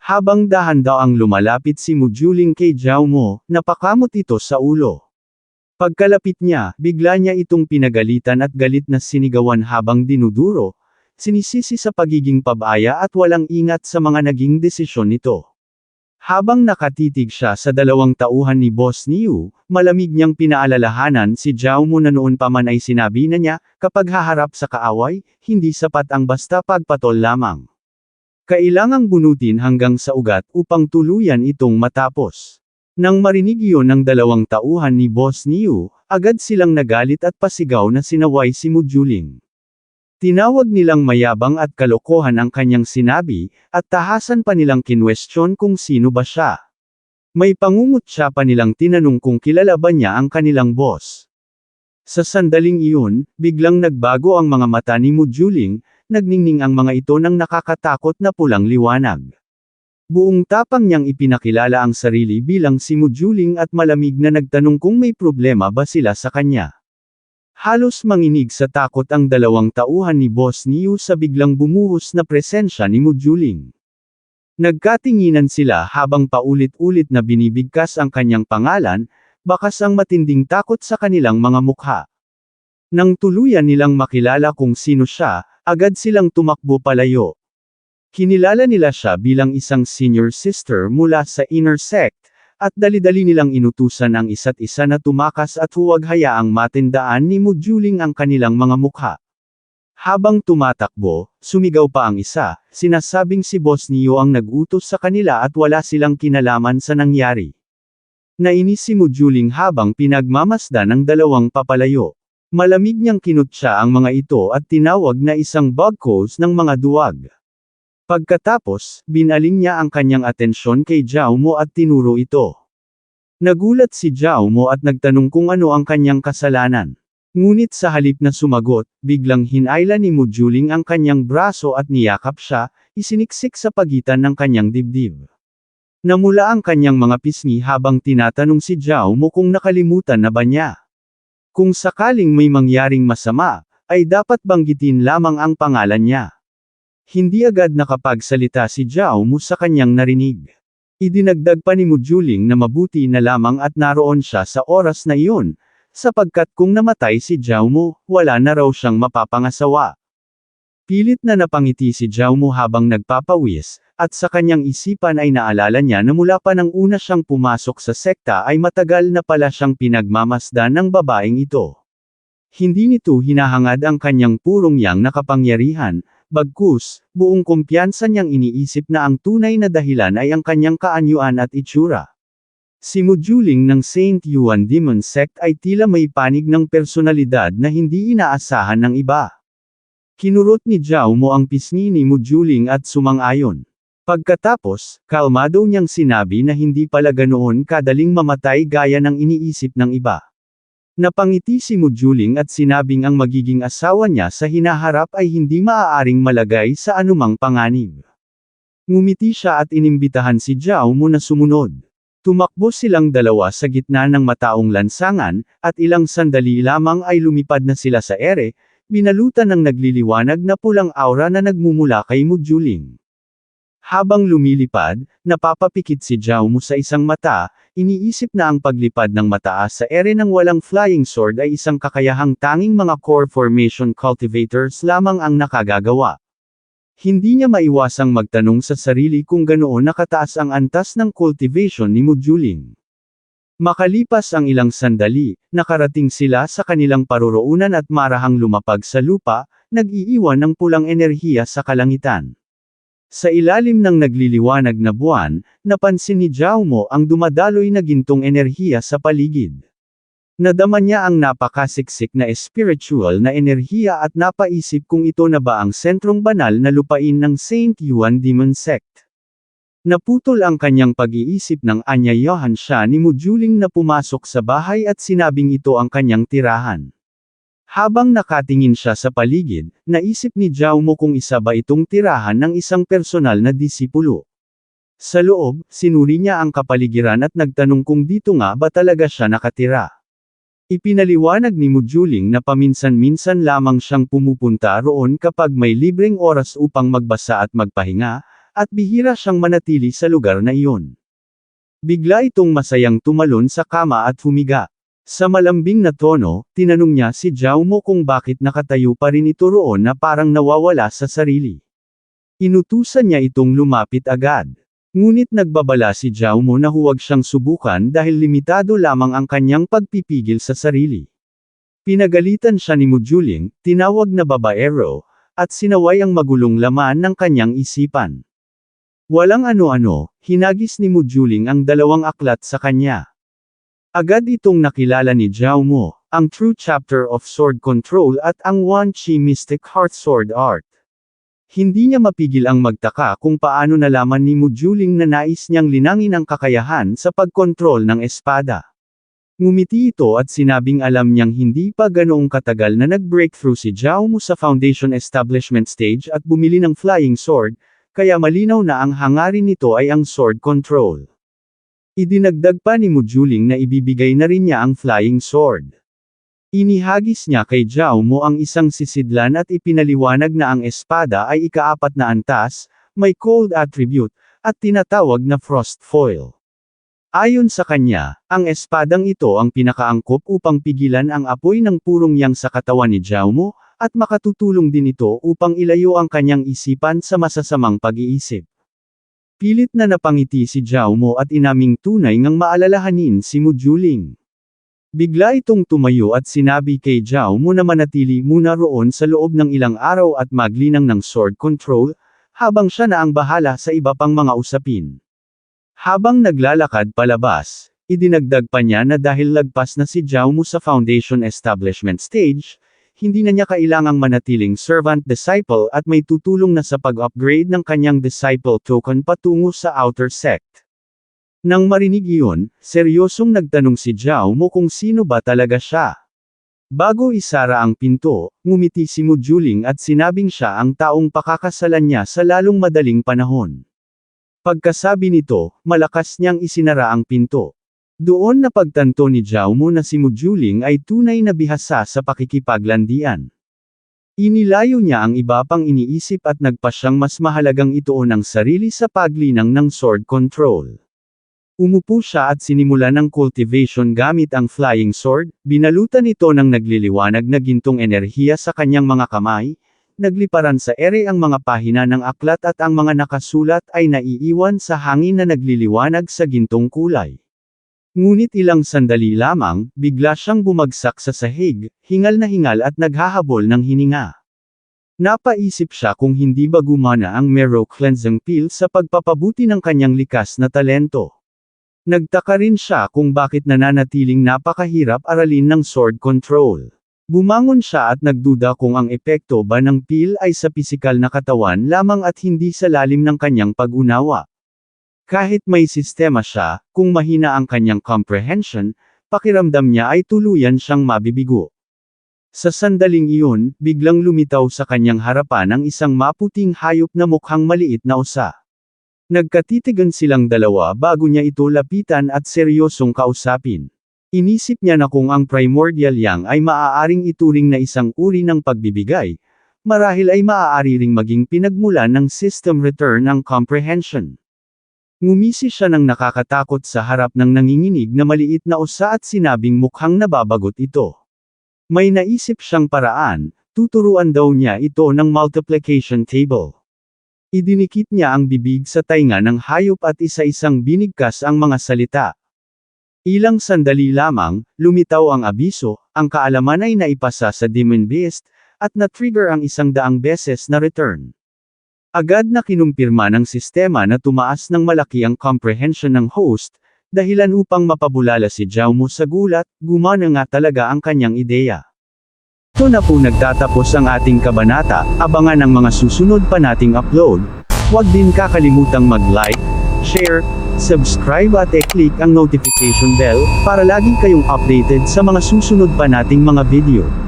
Habang dahan-daang lumalapit si Mujuling kay Zhao Mo, napakamot ito sa ulo. Pagkalapit niya, bigla niya itong pinagalitan at galit na sinigawan habang dinuduro, sinisisi sa pagiging pabaya at walang ingat sa mga naging desisyon nito. Habang nakatitig siya sa dalawang tauhan ni Boss Niu, malamig niyang pinaalalahanan si Zhao Mo na noon pa man ay sinabi na niya, kapag haharap sa kaaway, hindi sapat ang basta pagpatol lamang. Kailangang bunutin hanggang sa ugat upang tuluyan itong matapos. Nang marinig iyon ng dalawang tauhan ni Boss Niu, agad silang nagalit at pasigaw na sinaway si Mujuling. Tinawag nilang mayabang at kalokohan ang kanyang sinabi, at tahasan pa nilang kinwestiyon kung sino ba siya. May pangungutya pa nilang tinanong kung kilala ba niya ang kanilang boss. Sa sandaling iyon, biglang nagbago ang mga mata ni Mujuling, nagningning ang mga ito ng nakakatakot na pulang liwanag. Buong tapang niyang ipinakilala ang sarili bilang si Mujuling at malamig na nagtanong kung may problema ba sila sa kanya. Halos manginig sa takot ang dalawang tauhan ni Boss Niu sa biglang bumuhos na presensya ni Mujuling. Nagkatinginan sila habang paulit-ulit na binibigkas ang kanyang pangalan, bakas ang matinding takot sa kanilang mga mukha. Nang tuluyan nilang makilala kung sino siya, agad silang tumakbo palayo. Kinilala nila siya bilang isang senior sister mula sa inner sect, at dali-dali nilang inutusan ang isa't isa na tumakas at huwag hayaang matindaan ni Mujuling ang kanilang mga mukha. Habang tumatakbo, sumigaw pa ang isa, sinasabing si Boss Niu ang nag-utos sa kanila at wala silang kinalaman sa nangyari. Nainis si Mujuling habang pinagmamasdan ng dalawang papalayo. Malamig niyang kinutya ang mga ito at tinawag na isang bugcause ng mga duwag. Pagkatapos, binaling niya ang kanyang atensyon kay Zhao Mo at tinuro ito. Nagulat si Zhao Mo at nagtanong kung ano ang kanyang kasalanan. Ngunit sa halip na sumagot, biglang hinayla ni Mujuling ang kanyang braso at niyakap siya, isiniksik sa pagitan ng kanyang dibdib. Namula ang kanyang mga pisngi habang tinatanong si Zhao Mo kung nakalimutan na ba niya. Kung sakaling may mangyaring masama, ay dapat banggitin lamang ang pangalan niya. Hindi agad nakapagsalita si Zhao Mo sa kanyang narinig. Idinagdag pa ni Mujuling na mabuti na lamang at naroon siya sa oras na iyon, sapagkat kung namatay si Zhao Mo, wala na raw siyang mapapangasawa. Pilit na napangiti si Zhao Mo habang nagpapawis, at sa kanyang isipan ay naalala niya na mula pa nang una siyang pumasok sa sekta ay matagal na pala siyang pinagmamasdan ng babaeng ito. Hindi nito hinahangad ang kanyang purong yang nakapangyarihan, bagkus, buong kumpiyansa niyang iniisip na ang tunay na dahilan ay ang kanyang kaanyuan at itsura. Si Mujuling ng Saint Yuan Demon Sect ay tila may panig ng personalidad na hindi inaasahan ng iba. Kinurot ni Zhao Mo ang pisngi ni Mujuling at sumang-ayon. Pagkatapos, kalmado niyang sinabi na hindi pala ganoon kadaling mamatay gaya ng iniisip ng iba. Napangiti si Mujuling at sinabing ang magiging asawa niya sa hinaharap ay hindi maaaring malagay sa anumang panganib. Ngumiti siya at inimbitahan si Zhao Mo na sumunod. Tumakbo silang dalawa sa gitna ng mataong lansangan, at ilang sandali lamang ay lumipad na sila sa ere, binalutan ng nagliliwanag na pulang aura na nagmumula kay Mujuling. Habang lumilipad, napapapikit si Zhao Mo sa isang mata, iniisip na ang paglipad ng mataas sa ere ng walang flying sword ay isang kakayahang tanging mga core formation cultivators lamang ang nakagagawa. Hindi niya maiwasang magtanong sa sarili kung ganoon nakataas ang antas ng cultivation ni Mujuling. Makalipas ang ilang sandali, nakarating sila sa kanilang paroroonan at marahang lumapag sa lupa, nag-iiwan ng pulang enerhiya sa kalangitan. Sa ilalim ng nagliliwanag na buwan, napansin ni Zhao Mo ang dumadaloy na gintong enerhiya sa paligid. Nadama niya ang napakasiksik na spiritual na enerhiya at napaisip kung ito na ba ang sentrong banal na lupain ng Saint Yuan Demon Sect. Naputol ang kanyang pag-iisip nang anyayahan siya ni Mujuling na pumasok sa bahay at sinabing ito ang kanyang tirahan. Habang nakatingin siya sa paligid, naisip ni Zhao Mo kung isa ba itong tirahan ng isang personal na disipulo. Sa loob, sinuri niya ang kapaligiran at nagtanong kung dito nga ba talaga siya nakatira. Ipinaliwanag ni Mujuling na paminsan-minsan lamang siyang pumupunta roon kapag may libreng oras upang magbasa at magpahinga, at bihira siyang manatili sa lugar na iyon. Bigla itong masayang tumalon sa kama at humiga. Sa malambing na tono, tinanong niya si Zhao Mo kung bakit nakatayo pa rin ito roon na parang nawawala sa sarili. Inutusan niya itong lumapit agad. Ngunit nagbabala si Zhao Mo na huwag siyang subukan dahil limitado lamang ang kanyang pagpipigil sa sarili. Pinagalitan siya ni Mujuling, tinawag na babaero, at sinaway ang magulong laman ng kanyang isipan. Walang ano-ano, hinagis ni Mujuling ang 2 aklat sa kanya. Agad itong nakilala ni Zhao Mo, ang True Chapter of Sword Control at ang Wan Qi Mystic Heart Sword Art. Hindi niya mapigil ang magtaka kung paano nalaman ni Mujuling na nais niyang linangin ang kakayahan sa pagkontrol ng espada. Ngumiti ito at sinabing alam niyang hindi pa ganoong katagal na nag-breakthrough si Zhao Mo sa Foundation Establishment Stage at bumili ng Flying Sword, kaya malinaw na ang hangarin nito ay ang sword control. Idinagdag pa ni Mujuling na ibibigay na rin niya ang Flying Sword. Inihagis niya kay Zhao Mo ang isang sisidlan at ipinaliwanag na ang espada ay ika-4 na antas, may cold attribute, at tinatawag na frost foil. Ayon sa kanya, ang espadang ito ang pinakaangkop upang pigilan ang apoy ng purong yang sa katawan ni Zhao Mo, at makatutulong din ito upang ilayo ang kanyang isipan sa masasamang pag-iisip. Pilit na napangiti si Zhao Mo at inaming tunay ngang maalalahanin si Mujuling. Bigla itong tumayo at sinabi kay Zhao Mo na manatili muna roon sa loob ng ilang araw at maglinang ng sword control, habang siya na ang bahala sa iba pang mga usapin. Habang naglalakad palabas, idinagdag pa niya na dahil lagpas na si Zhao Mo sa Foundation Establishment Stage, hindi na niya kailangang manatiling servant-disciple at may tutulong na sa pag-upgrade ng kanyang disciple token patungo sa outer sect. Nang marinig iyon, seryosong nagtanong si Zhao Mo kung sino ba talaga siya. Bago isara ang pinto, ngumiti si Mujuling at sinabing siya ang taong pakakasalan niya sa lalong madaling panahon. Pagkasabi nito, malakas niyang isinara ang pinto. Doon napagtanto ni Zhao Mo na si Mujuling ay tunay na bihasa sa pakikipaglandian. Inilayo niya ang iba pang iniisip at nagpasyang mas mahalagang ituon ang sarili sa paglinang ng sword control. Umupo siya at sinimulan ng cultivation gamit ang flying sword, binalutan ito ng nagliliwanag na gintong enerhiya sa kanyang mga kamay, nagliparan sa ere ang mga pahina ng aklat at ang mga nakasulat ay naiiwan sa hangin na nagliliwanag sa gintong kulay. Ngunit ilang sandali lamang, bigla siyang bumagsak sa sahig, hingal na hingal at naghahabol ng hininga. Napaisip siya kung hindi ba gumana ang Mero Cleansing Pill sa pagpapabuti ng kanyang likas na talento. Nagtaka rin siya kung bakit nananatiling napakahirap aralin ng sword control. Bumangon siya at nagduda kung ang epekto ba ng pill ay sa pisikal na katawan lamang at hindi sa lalim ng kanyang pag-unawa. Kahit may sistema siya, kung mahina ang kanyang comprehension, pakiramdam niya ay tuluyan siyang mabibigo. Sa sandaling iyon, biglang lumitaw sa kanyang harapan ang isang maputing hayop na mukhang maliit na usa. Nagkatitigan silang dalawa bago niya ito lapitan at seryosong kausapin. Inisip niya na kung ang primordial yang ay maaaring ituring na isang uri ng pagbibigay, marahil ay maaari ring maging pinagmulan ng system return ng comprehension. Ngumisi siya ng nakakatakot sa harap ng nanginginig na maliit na usa at sinabing mukhang nababagot ito. May naisip siyang paraan, tuturuan daw niya ito ng multiplication table. Idinikit niya ang bibig sa tainga ng hayop at isa-isang binigkas ang mga salita. Ilang sandali lamang, lumitaw ang abiso, ang kaalaman ay naipasa sa Demon Beast, at na-trigger ang 100 beses na return. Agad na kinumpirma ng sistema na tumaas ng malaki ang comprehension ng host, dahilan upang mapabulala si Zhao Mo sa gulat, gumana nga talaga ang kanyang ideya. Ito na po nagtatapos ang ating kabanata, abangan ang mga susunod pa nating upload. Huwag din kakalimutang mag-like, share, subscribe at i-click ang notification bell, para lagi kayong updated sa mga susunod pa nating mga video.